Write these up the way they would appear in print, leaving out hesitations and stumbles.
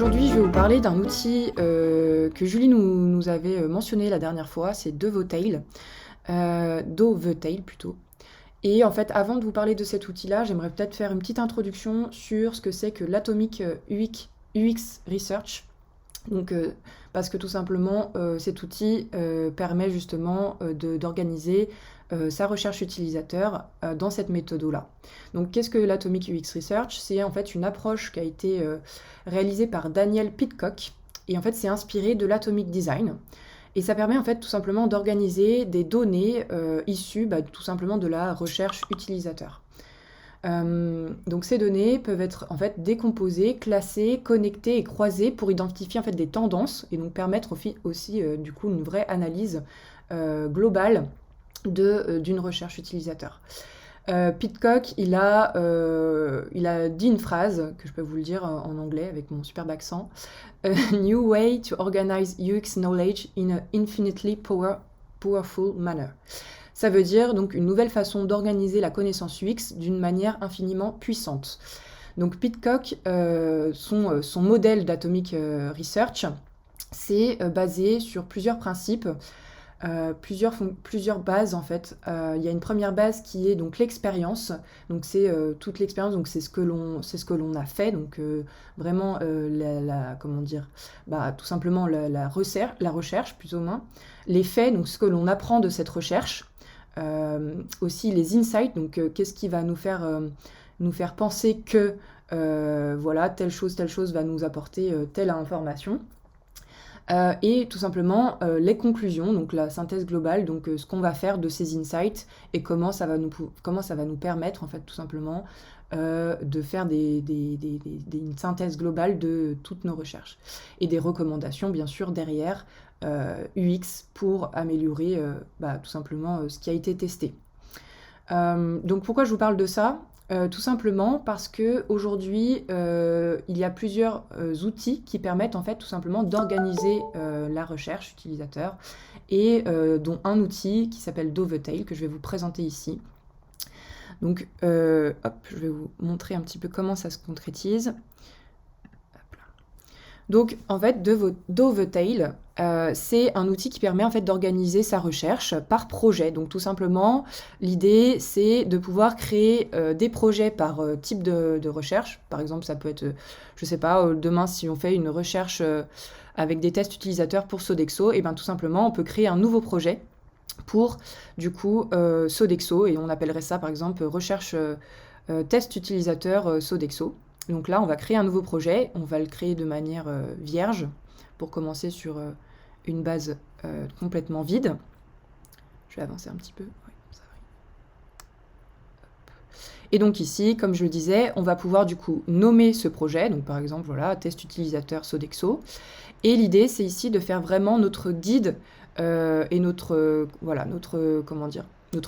Aujourd'hui, je vais vous parler d'un outil que Julie nous avait mentionné la dernière fois, c'est Dovetail, Dovetail plutôt. Et en fait, avant de vous parler de cet outil-là, j'aimerais peut-être faire une petite introduction sur ce que c'est que l'Atomic UX Research. Donc, parce que tout simplement, cet outil permet justement d'organiser sa recherche utilisateur dans cette méthode-là. Donc, qu'est-ce que l'Atomic UX Research? C'est en fait une approche qui a été réalisée par Daniel Pidcock, et en fait, c'est inspiré de l'Atomic Design. Et ça permet en fait tout simplement d'organiser des données issues tout simplement de la recherche utilisateur. Donc ces données peuvent être en fait décomposées, classées, connectées et croisées pour identifier en fait des tendances et donc permettre aussi du coup une vraie analyse globale d'une recherche utilisateur. Pidcock, il a dit une phrase que je peux vous le dire en anglais avec mon superbe accent. A new way to organize UX knowledge in an infinitely powerful manner. Ça veut dire donc une nouvelle façon d'organiser la connaissance UX d'une manière infiniment puissante. Donc Pidcock, son modèle d'Atomic Research, c'est basé sur plusieurs principes, plusieurs bases en fait. Il y a une première base qui est donc l'expérience. Donc c'est toute l'expérience, donc c'est ce que l'on a fait. Donc vraiment comment dire, tout simplement la recherche plus ou moins. Les faits, donc ce que l'on apprend de cette recherche. Aussi les insights, donc qu'est-ce qui va nous faire penser que voilà, telle chose va nous apporter telle information. Et tout simplement les conclusions, donc la synthèse globale, donc ce qu'on va faire de ces insights et comment ça va nous permettre en fait tout simplement de faire une synthèse globale de toutes nos recherches. Et des recommandations bien sûr derrière UX pour améliorer tout simplement ce qui a été testé. Donc pourquoi je vous parle de ça ? Tout simplement parce que aujourd'hui il y a plusieurs outils qui permettent en fait tout simplement d'organiser la recherche utilisateur et dont un outil qui s'appelle Dovetail que je vais vous présenter ici. Donc je vais vous montrer un petit peu comment ça se concrétise. Donc en fait Dovetail c'est un outil qui permet en fait d'organiser sa recherche par projet. Donc tout simplement l'idée c'est de pouvoir créer des projets par type de recherche. Par exemple ça peut être, je sais pas, demain si on fait une recherche avec des tests utilisateurs pour Sodexo, et bien tout simplement on peut créer un nouveau projet pour du coup Sodexo, et on appellerait ça par exemple recherche test utilisateur Sodexo. Donc là, on va créer un nouveau projet, on va le créer de manière vierge pour commencer sur une base complètement vide. Je vais avancer un petit peu. Ouais, ça va. Et donc ici, comme je le disais, on va pouvoir du coup nommer ce projet. Donc par exemple, voilà, test utilisateur Sodexo. Et l'idée, c'est ici de faire vraiment notre guide et notre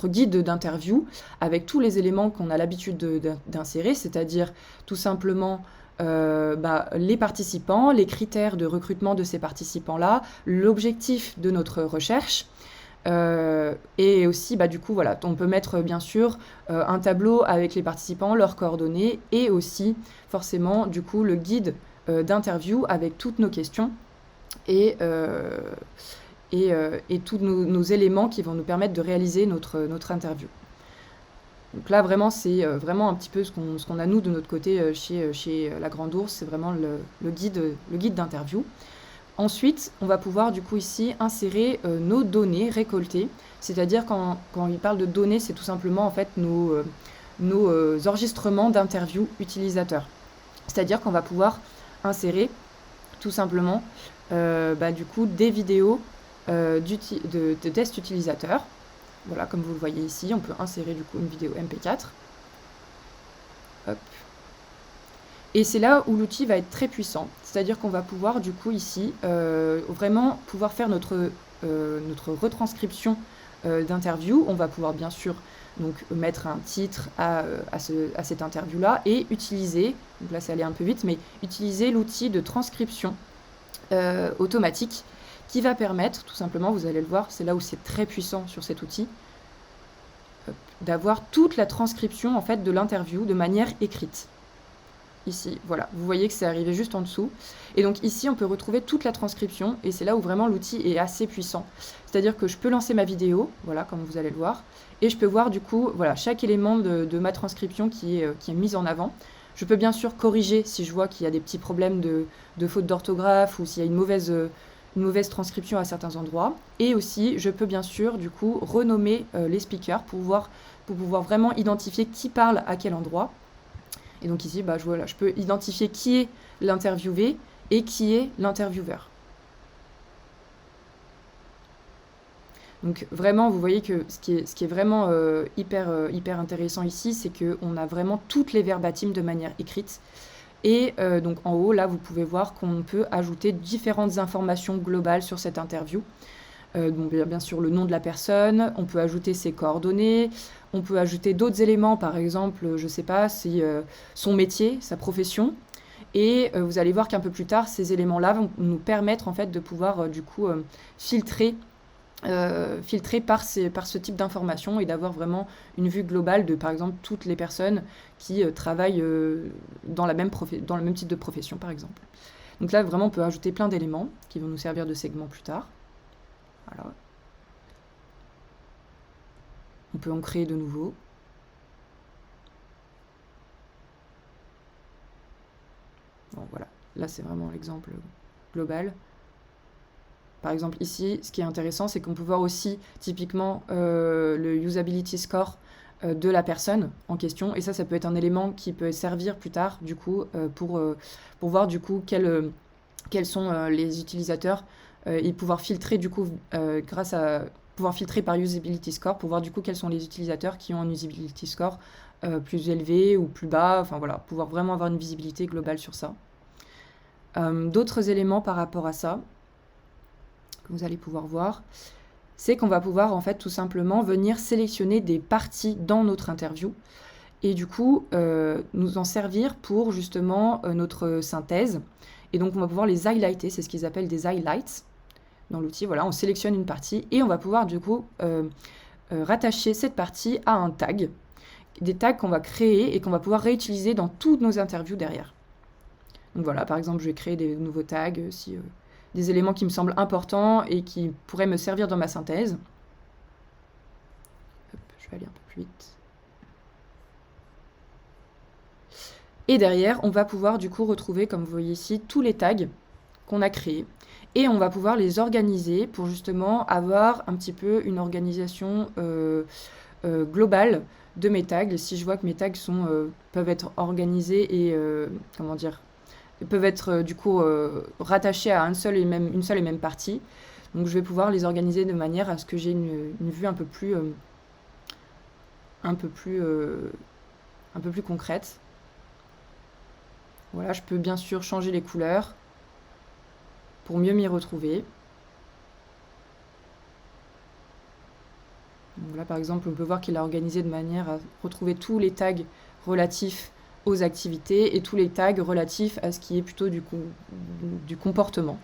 guide d'interview avec tous les éléments qu'on a l'habitude d'insérer, c'est-à-dire tout simplement les participants, les critères de recrutement de ces participants-là, l'objectif de notre recherche. Et aussi, du coup, voilà, on peut mettre bien sûr un tableau avec les participants, leurs coordonnées, et aussi forcément, du coup, le guide d'interview avec toutes nos questions et tous nos éléments qui vont nous permettre de réaliser notre interview. Donc là, vraiment, c'est vraiment un petit peu ce qu'on a, nous, de notre côté, chez La Grande Ourse, c'est vraiment le guide d'interview. Ensuite, on va pouvoir, du coup, ici, insérer nos données récoltées. C'est-à-dire, quand il parle de données, c'est tout simplement, en fait, nos enregistrements d'interview utilisateurs. C'est-à-dire qu'on va pouvoir insérer, tout simplement, du coup, des vidéos de tests utilisateurs. Voilà, comme vous le voyez ici, on peut insérer du coup une vidéo MP4. Hop. Et c'est là où l'outil va être très puissant. C'est-à-dire qu'on va pouvoir du coup ici vraiment pouvoir faire notre retranscription d'interview. On va pouvoir bien sûr donc mettre un titre à cette interview-là et utiliser, donc là c'est allé un peu vite, mais utiliser l'outil de transcription automatique qui va permettre, tout simplement, vous allez le voir, c'est là où c'est très puissant sur cet outil, d'avoir toute la transcription en fait de l'interview de manière écrite. ici, voilà, vous voyez que c'est arrivé juste en dessous. Et donc ici, on peut retrouver toute la transcription, et c'est là où vraiment l'outil est assez puissant. C'est-à-dire que je peux lancer ma vidéo, voilà, comme vous allez le voir, et je peux voir du coup, voilà, chaque élément de ma transcription qui est mis en avant. Je peux bien sûr corriger si je vois qu'il y a des petits problèmes de faute d'orthographe ou s'il y a une mauvaise transcription à certains endroits. Et aussi, je peux bien sûr du coup renommer les speakers pour pouvoir vraiment identifier qui parle à quel endroit. Et donc ici, bah, voilà, je peux identifier qui est l'interviewé et qui est l'intervieweur. Donc vraiment, vous voyez que ce qui est vraiment hyper intéressant ici, c'est qu'on a vraiment toutes les verbatims de manière écrite. Et donc en haut, là, vous pouvez voir qu'on peut ajouter différentes informations globales sur cette interview. Donc bien sûr le nom de la personne, on peut ajouter ses coordonnées, on peut ajouter d'autres éléments, par exemple, je ne sais pas, si son métier, sa profession. Et vous allez voir qu'un peu plus tard, ces éléments-là vont nous permettre en fait de pouvoir du coup filtrer par ce type d'informations et d'avoir vraiment une vue globale de, par exemple, toutes les personnes qui travaillent dans le même type de profession, par exemple. Donc là, vraiment, on peut ajouter plein d'éléments qui vont nous servir de segments plus tard. Voilà. On peut en créer de nouveaux. Bon, voilà. Là, c'est vraiment l'exemple global. Par exemple, ici, ce qui est intéressant, c'est qu'on peut voir aussi typiquement le usability score de la personne en question. Et ça peut être un élément qui peut servir plus tard, du coup, pour voir du coup quels sont les utilisateurs et pouvoir filtrer du coup pouvoir filtrer par usability score pour voir du coup quels sont les utilisateurs qui ont un usability score plus élevé ou plus bas. Enfin voilà, pouvoir vraiment avoir une visibilité globale sur ça. D'autres éléments par rapport à ça que vous allez pouvoir voir, c'est qu'on va pouvoir en fait tout simplement venir sélectionner des parties dans notre interview et du coup nous en servir pour justement notre synthèse. Et donc on va pouvoir les highlighter, c'est ce qu'ils appellent des highlights dans l'outil. Voilà, on sélectionne une partie et on va pouvoir du coup rattacher cette partie à un tag, des tags qu'on va créer et qu'on va pouvoir réutiliser dans toutes nos interviews derrière. Donc voilà, par exemple, je vais créer des nouveaux tags, des éléments qui me semblent importants et qui pourraient me servir dans ma synthèse. Hop, je vais aller un peu plus vite. Et derrière, on va pouvoir du coup retrouver, comme vous voyez ici, tous les tags qu'on a créés. Et on va pouvoir les organiser pour justement avoir un petit peu une organisation globale de mes tags. Si je vois que mes tags peuvent être organisés et peuvent être du coup rattachés à une seule et même partie. Donc je vais pouvoir les organiser de manière à ce que j'ai une vue un peu plus concrète. Voilà, je peux bien sûr changer les couleurs pour mieux m'y retrouver. Donc là par exemple, on peut voir qu'il a organisé de manière à retrouver tous les tags relatifs aux activités et tous les tags relatifs à ce qui est plutôt du comportement.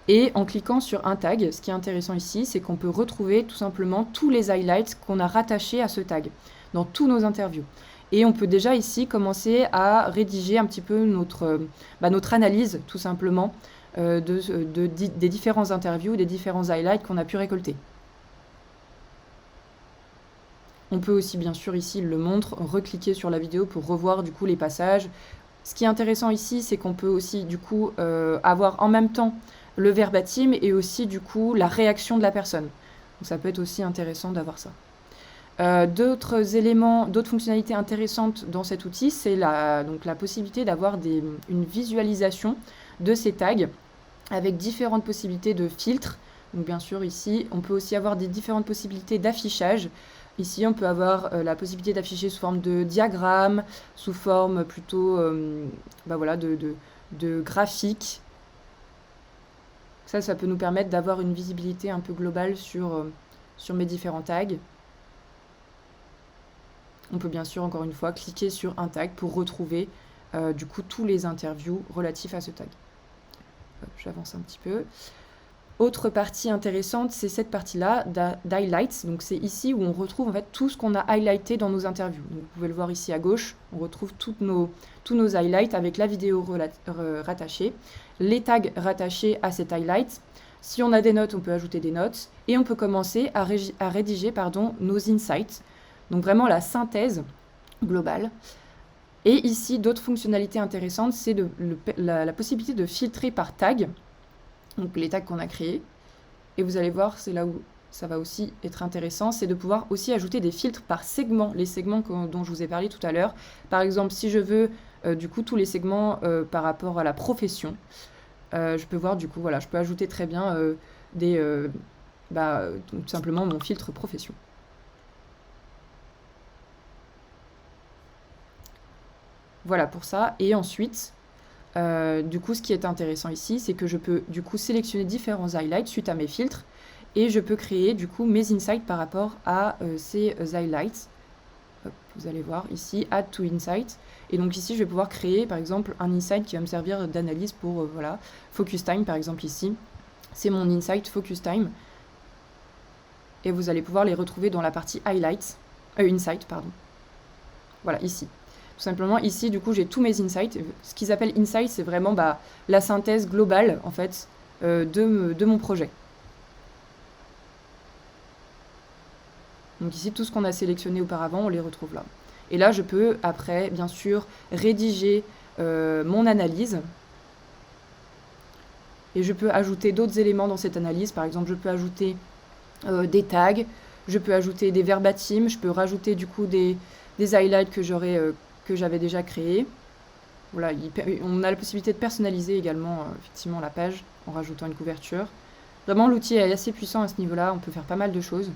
Et en cliquant sur un tag, ce qui est intéressant ici, c'est qu'on peut retrouver tout simplement tous les highlights qu'on a rattachés à ce tag dans tous nos interviews. Et on peut déjà ici commencer à rédiger un petit peu notre analyse tout simplement des différents interviews, des différents highlights qu'on a pu récolter. On peut aussi, bien sûr, ici, il le montre, recliquer sur la vidéo pour revoir, du coup, les passages. Ce qui est intéressant ici, c'est qu'on peut aussi, du coup, avoir en même temps le verbatim et aussi, du coup, la réaction de la personne. Donc, ça peut être aussi intéressant d'avoir ça. D'autres éléments, d'autres fonctionnalités intéressantes dans cet outil, c'est la possibilité d'avoir une visualisation de ces tags avec différentes possibilités de filtres. Donc, bien sûr, ici, on peut aussi avoir des différentes possibilités d'affichage. Ici, on peut avoir la possibilité d'afficher sous forme de diagramme, sous forme plutôt de graphique. Ça peut nous permettre d'avoir une visibilité un peu globale sur mes différents tags. On peut bien sûr, encore une fois, cliquer sur un tag pour retrouver du coup tous les interviews relatifs à ce tag. Hop, j'avance un petit peu. Autre partie intéressante, c'est cette partie-là d'highlights. Donc c'est ici où on retrouve en fait tout ce qu'on a highlighté dans nos interviews. Donc, vous pouvez le voir ici à gauche, on retrouve tous nos highlights avec la vidéo rattachée, les tags rattachés à cet highlight. Si on a des notes, on peut ajouter des notes et on peut commencer à rédiger nos insights. Donc vraiment la synthèse globale. Et ici, d'autres fonctionnalités intéressantes, c'est la possibilité de filtrer par tag, donc les tags qu'on a créés. Et vous allez voir, c'est là où ça va aussi être intéressant, c'est de pouvoir aussi ajouter des filtres par segment, les segments dont je vous ai parlé tout à l'heure. Par exemple, si je veux du coup tous les segments par rapport à la profession, je peux voir du coup, voilà, je peux ajouter très bien tout simplement mon filtre profession. Voilà pour ça. Et ensuite, du coup, ce qui est intéressant ici, c'est que je peux du coup sélectionner différents highlights suite à mes filtres et je peux créer du coup mes insights par rapport à ces highlights. Hop, vous allez voir ici, Add to Insight. Et donc ici, je vais pouvoir créer par exemple un insight qui va me servir d'analyse pour voilà, Focus Time par exemple ici. C'est mon insight Focus Time. Et vous allez pouvoir les retrouver dans la partie highlights, insight, pardon. Voilà, ici. Tout simplement, ici, du coup, j'ai tous mes insights. Ce qu'ils appellent insights, c'est vraiment la synthèse globale, en fait, de mon projet. Donc ici, tout ce qu'on a sélectionné auparavant, on les retrouve là. Et là, je peux, après, bien sûr, rédiger mon analyse. Et je peux ajouter d'autres éléments dans cette analyse. Par exemple, je peux ajouter des tags, je peux ajouter des verbatims, je peux rajouter du coup des highlights que j'avais déjà créés. Voilà, on a la possibilité de personnaliser également effectivement la page en rajoutant une couverture. Vraiment, l'outil est assez puissant à ce niveau-là, on peut faire pas mal de choses.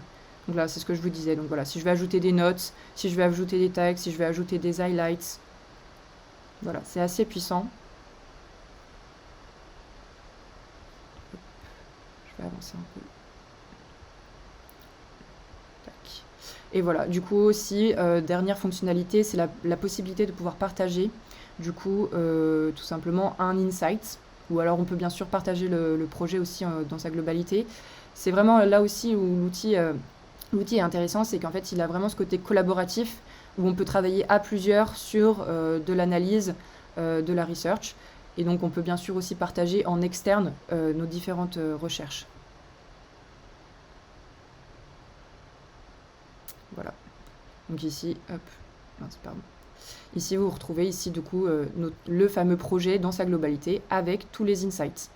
Donc là, c'est ce que je vous disais. Donc voilà, si je vais ajouter des notes, si je vais ajouter des tags, si je vais ajouter des highlights, voilà, c'est assez puissant. Je vais avancer un peu. Tac. Et voilà, du coup aussi, dernière fonctionnalité, c'est la possibilité de pouvoir partager, du coup, tout simplement un insight. Ou alors on peut bien sûr partager le projet aussi dans sa globalité. C'est vraiment là aussi où l'outil est intéressant, c'est qu'en fait il a vraiment ce côté collaboratif, où on peut travailler à plusieurs sur de l'analyse, de la research. Et donc on peut bien sûr aussi partager en externe nos différentes recherches. Voilà. Donc ici, hop, mince, pardon. Ici, vous retrouvez ici du coup le fameux projet dans sa globalité avec tous les insights.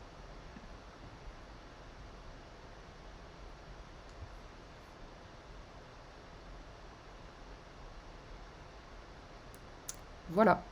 Voilà.